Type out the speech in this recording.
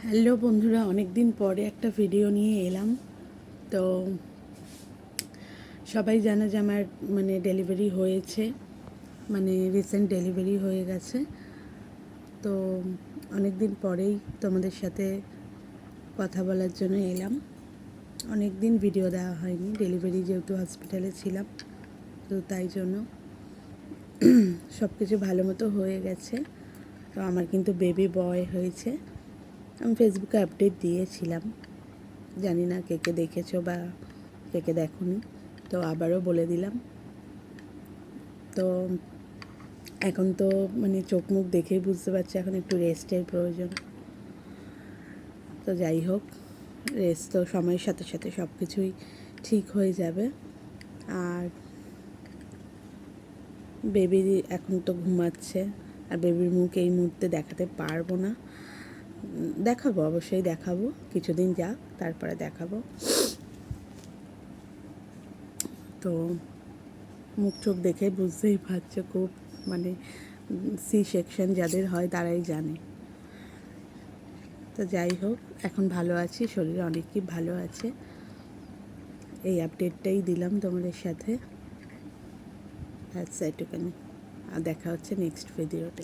Hello বন্ধুরা, অনেক দিন পরে একটা ভিডিও নিয়ে এলাম। তো সবাই জানে যে আমার ডেলিভারি হয়েছে, রিসেন্ট ডেলিভারি হয়ে গেছে। তো অনেক দিন পরেই তোমাদের সাথে কথা বলার জন্য এলাম। অনেক দিন ভিডিও দেওয়া হয়নি, ডেলিভারি যেহেতু হসপিটালে ছিলাম, তো তাই জন্য সব কিছু ভালো মতো হয়ে গেছে। তো আমার কিন্তু বেবি বয় হয়েছে। আমি ফেসবুকে আপডেট দিয়েছিলাম, জানি না কে কে দেখেছো বা কে কে দেখোনি, তো আবারও বলে দিলাম। তো এখন তো চোখ মুখ দেখেই বুঝতে পারছি এখন একটু রেস্টের প্রয়োজন। তো যাই হোক, রেস্ট তো সময়ের সাথে সাথে সব কিছুই ঠিক হয়ে যাবে। আর বেবি এখন তো ঘুমাচ্ছে, আর বেবির মুখ এই মুহূর্তে দেখাতে পারবো না। দেখাবো, অবশ্যই দেখাবো, কিছুদিন যাক তারপরে দেখাবো। তো মুখ চোখ দেখে বুঝতেই পারছো, খুব সি সেকশন যাদের হয় তারাই জানে। তো যাই হোক, এখন ভালো আছি, শরীরে অনেকই ভালো আছে। এই আপডেটটাই দিলাম তোমাদের সাথে। এটুখানি। আর দেখা হচ্ছে নেক্সট ভিডিওতে।